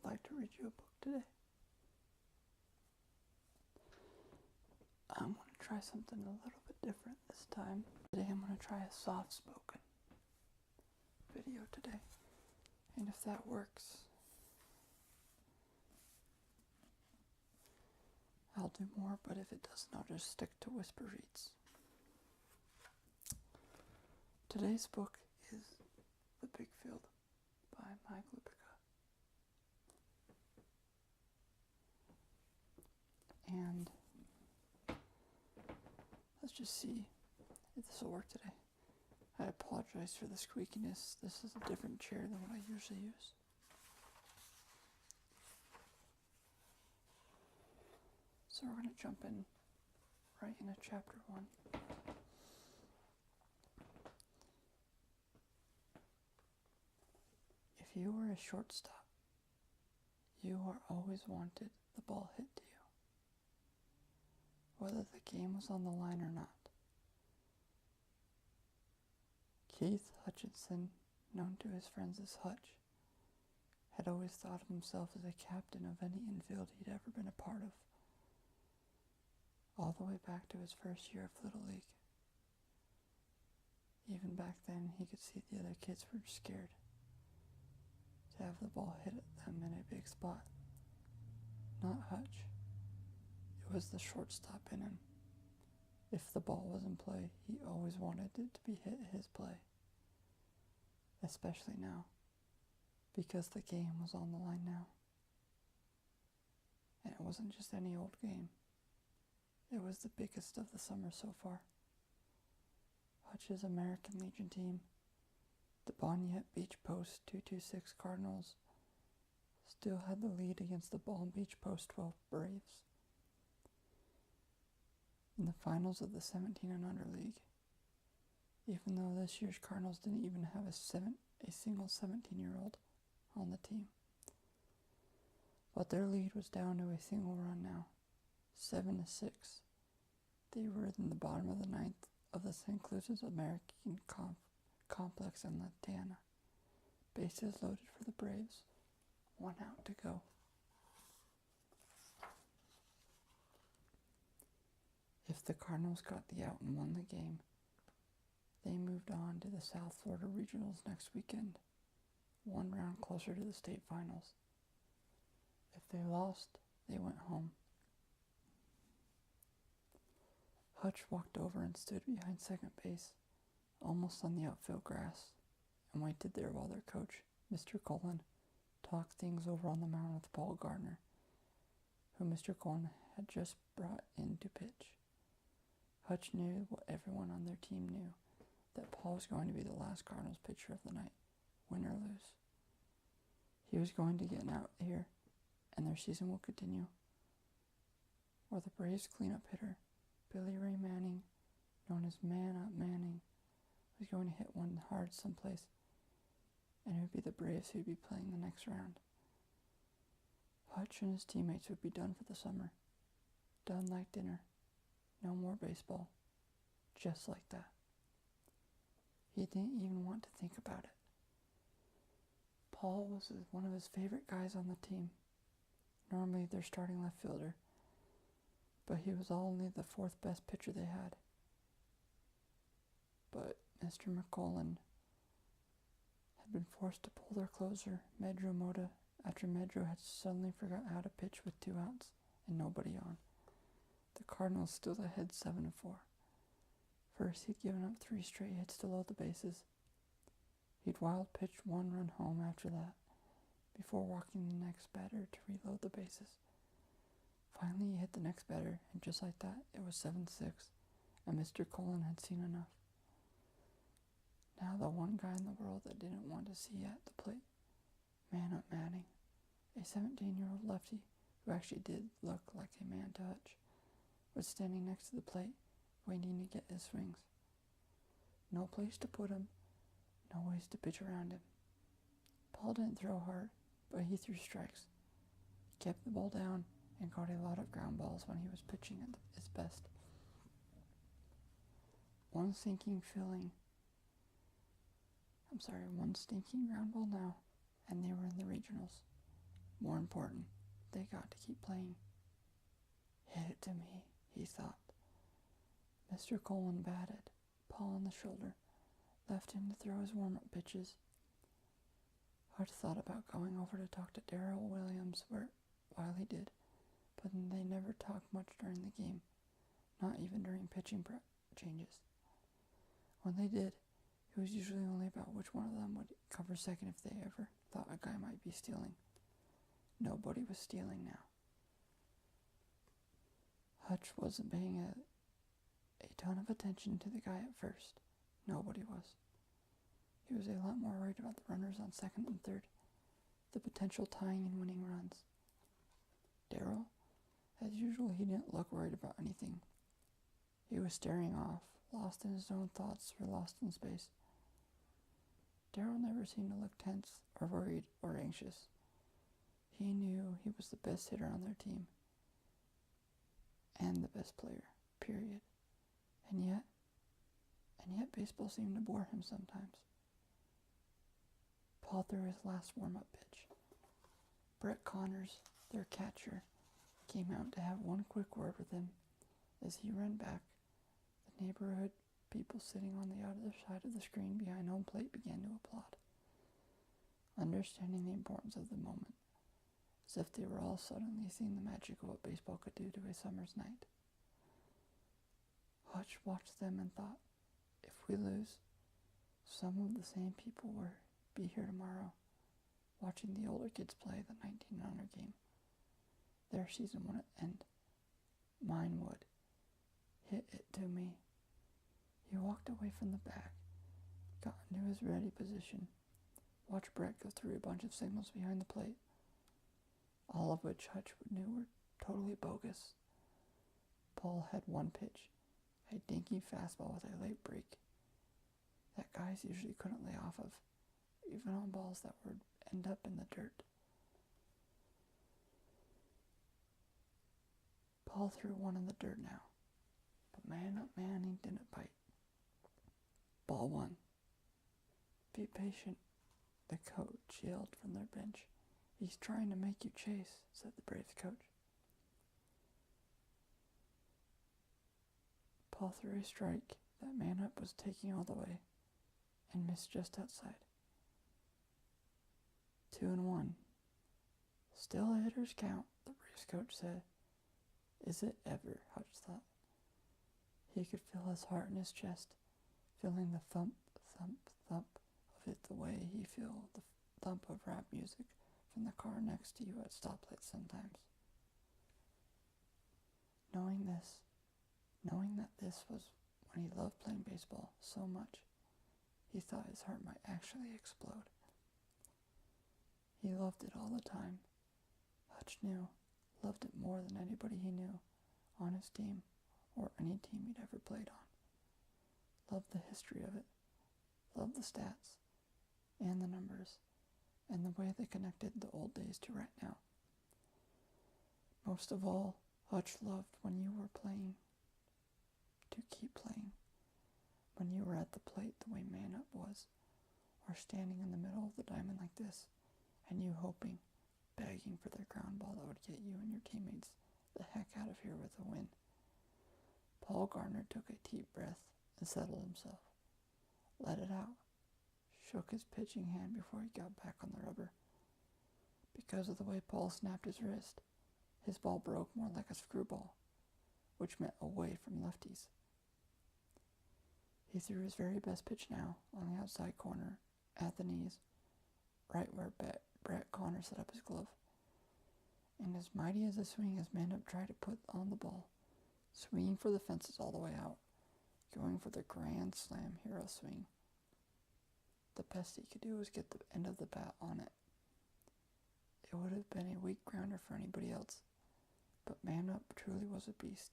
like to read you a book today. I'm going to try something a little bit different this time. Today I'm going to try a soft-spoken video today. And if that works, I'll do more, but if it doesn't, I'll just stick to whisper reads. Today's book is The Big Field by Mike Lupica. And let's just see if this will work today. I apologize for the squeakiness. This is a different chair than what I usually use. So we're going to jump in right into chapter 1. If you were a shortstop, you are always wanted the ball hit to you, whether the game was on the line or not. Keith Hutchinson, known to his friends as Hutch, had always thought of himself as a captain of any infield he'd ever been a part of, all the way back to his first year of Little League. Even back then, he could see the other kids were scared to have the ball hit at them in a big spot. Not Hutch. It was the shortstop in him. If the ball was in play, he always wanted it to be hit his play. Especially now, because the game was on the line now. And it wasn't just any old game. It was the biggest of the summer so far. Hutch's American Legion team, the Bonnet Beach Post 226 Cardinals, still had the lead against the Palm Beach Post 12 Braves. In the finals of the 17 and under league, even though this year's Cardinals didn't even have a single 17-year-old on the team. But their lead was down to a single run now, 7-6. They were in the bottom of the ninth of the St. Lucie American Complex in Lantana. Bases loaded for the Braves, 1 out to go. If the Cardinals got the out and won the game, they moved on to the South Florida Regionals next weekend, 1 round closer to the state finals. If they lost, they went home. Hutch walked over and stood behind second base, almost on the outfield grass, and waited there while their coach, Mr. Cullen, talked things over on the mound with Paul Gardner, who Mr. Cullen had just brought in to pitch. Hutch knew what everyone on their team knew, that Paul was going to be the last Cardinals pitcher of the night, win or lose. He was going to get an out here, and their season will continue. Or the Braves cleanup hitter, Billy Ray Manning, known as Man Up Manning, was going to hit one hard someplace, and it would be the Braves who would be playing the next round. Hutch and his teammates would be done for the summer. Done like dinner. No more baseball. Just like that. He didn't even want to think about it. Paul was one of his favorite guys on the team. Normally their starting left fielder, but he was only the 4th best pitcher they had. But Mr. McCollin had been forced to pull their closer, Medro Mota, after Medro had suddenly forgot how to pitch with 2 outs and nobody on. The Cardinals still ahead 7-4. First, he'd given up 3 straight hits to load the bases. He'd wild pitched 1 run home after that, before walking the next batter to reload the bases. Finally, he hit the next batter, and just like that, it was 7-6, and Mr. Cullen had seen enough. Now the one guy in the world that didn't want to see at the plate, Man Up Manning, a 17-year-old lefty who actually did look like a man to Hutch, was standing next to the plate, waiting to get his swings. No place to put him, no ways to pitch around him. Paul didn't throw hard, but he threw strikes, kept the ball down, and caught a lot of ground balls when he was pitching at his best. One stinking ground ball now, and they were in the regionals. More important, they got to keep playing. Hit it to me, he thought. Mr. Colin batted Paul on the shoulder, left him to throw his warm-up pitches. Hutch thought about going over to talk to Darrell Williams while he did, but they never talked much during the game, not even during pitching changes. When they did, it was usually only about which one of them would cover second if they ever thought a guy might be stealing. Nobody was stealing now. Hutch wasn't paying a ton of attention to the guy at first. Nobody was. He was a lot more worried about the runners on second and third, the potential tying and winning runs. Darrell, as usual, he didn't look worried about anything. He was staring off, lost in his own thoughts or lost in space. Darrell never seemed to look tense or worried or anxious. He knew he was the best hitter on their team and the best player, period. And yet baseball seemed to bore him sometimes. Paul threw his last warm-up pitch. Brett Connors, their catcher, came out to have one quick word with him. As he ran back, the neighborhood people sitting on the other side of the screen behind home plate began to applaud, understanding the importance of the moment, as if they were all suddenly seeing the magic of what baseball could do to a summer's night. Hutch watched them and thought, if we lose, some of the same people will be here tomorrow, watching the older kids play the 1900 game. Their season wouldn't end. Mine would. Hit it to me. He walked away from the bag, got into his ready position, watched Brett go through a bunch of signals behind the plate, all of which Hutch knew were totally bogus. Paul had one pitch, a dinky fastball with a late break that guys usually couldn't lay off of, even on balls that would end up in the dirt. Paul threw one in the dirt now, but man up Manning didn't bite. Ball one. Be patient, the coach yelled from their bench. He's trying to make you chase, said the Braves coach. Paul threw a strike that Man Up was taking all the way and missed just outside. 2-1. Still hitters count, the Braves coach said. Is it ever, Hutch thought. He could feel his heart in his chest, feeling the thump, thump, thump of it the way he feels the thump of rap music from the car next to you at stoplights sometimes. Knowing that this was when he loved playing baseball so much, he thought his heart might actually explode. He loved it all the time. Hutch loved it more than anybody he knew on his team or any team he'd ever played on. Loved the history of it, loved the stats and the numbers and the way they connected the old days to right now. Most of all, Hutch loved when you were playing to keep playing, when you were at the plate the way Man Up was, or standing in the middle of the diamond like this, and you hoping, begging for the ground ball that would get you and your teammates the heck out of here with a win. Paul Garner took a deep breath and settled himself, let it out, shook his pitching hand before he got back on the rubber. Because of the way Paul snapped his wrist, his ball broke more like a screwball, which meant away from lefties. He threw his very best pitch now on the outside corner at the knees, right where Brett Connor set up his glove. And as mighty as a swing as Man Up tried to put on the ball, swinging for the fences all the way out, going for the grand slam hero swing. The best he could do was get the end of the bat on it. It would have been a weak grounder for anybody else, but Man Up truly was a beast.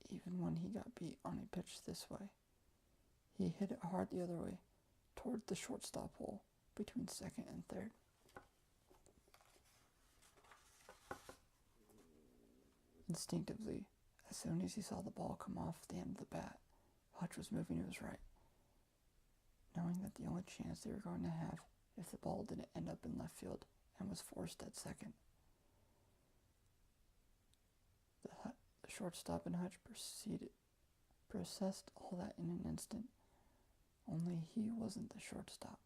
Even when he got beat on a pitch this way, he hit it hard the other way, toward the shortstop hole between second and third. Instinctively, as soon as he saw the ball come off the end of the bat, Hutch was moving to his right, knowing that the only chance they were going to have if the ball didn't end up in left field and was forced at second. The shortstop and Hutch processed all that in an instant. Only he wasn't the shortstop.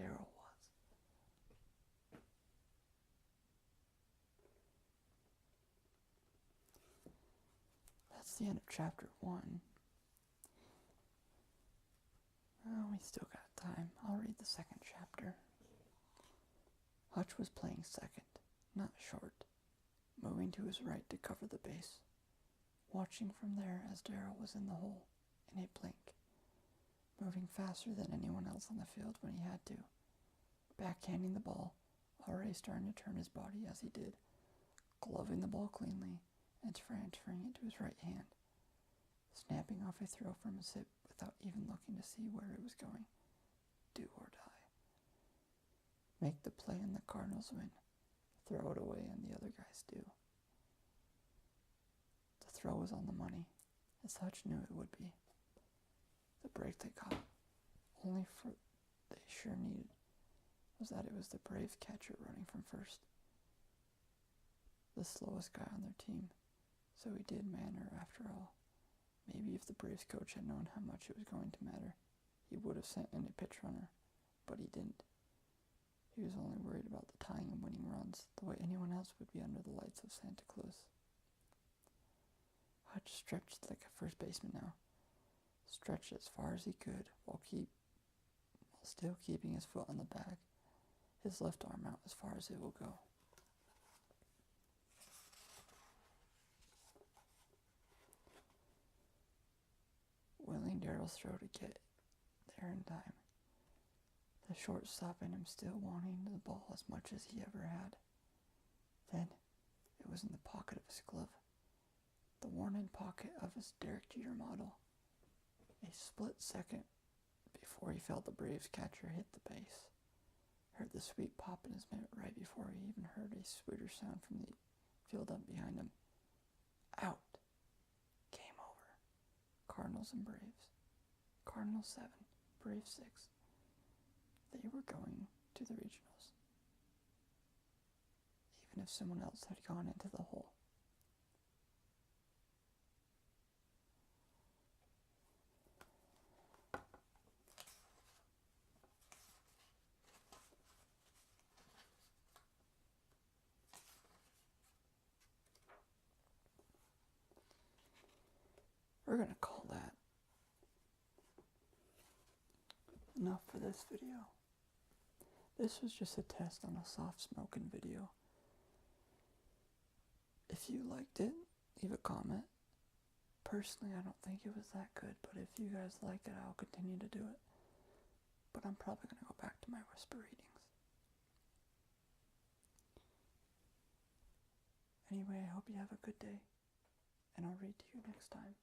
Darryl was. That's the end of chapter 1. Oh, we still got time. I'll read the second chapter. Hutch was playing second, not short, moving to his right to cover the base, watching from there as Darryl was in the hole, in a blink, moving faster than anyone else on the field when he had to, backhanding the ball, already starting to turn his body as he did, gloving the ball cleanly and transferring it to his right hand, snapping off a throw from his hip without even looking to see where it was going. Do or die. Make the play and the Cardinals win. Throw it away and the other guys do. The throw was on the money, as Hutch knew it would be. The break they got, only for they sure needed, was that it was the Braves catcher running from first. The slowest guy on their team, so he did matter after all. Maybe if the Braves coach had known how much it was going to matter, he would have sent in a pitch runner, but he didn't. He was only worried about the tying and winning runs, the way anyone else would be under the lights of Santa Cruz. Hutch stretched like a first baseman now, stretched as far as he could while still keeping his foot on the bag, his left arm out as far as it will go. Willing Darryl's throw to get there in time. The shortstop in him still wanting the ball as much as he ever had. Then, it was in the pocket of his glove. The worn-in pocket of his Derek Jeter model. A split second before he felt the Braves catcher hit the base. Heard the sweet pop in his mitt right before he even heard a sweeter sound from the field up behind him. Out. Game over. Cardinals and Braves. Cardinals 7, Braves 6. They were going to the regionals. Even if someone else had gone into the hole. We're going to call that enough for this video. This was just a test on a soft smoking video. If you liked it, leave a comment. Personally, I don't think it was that good, but if you guys like it, I'll continue to do it. But I'm probably going to go back to my whisper readings. Anyway, I hope you have a good day, and I'll read to you next time.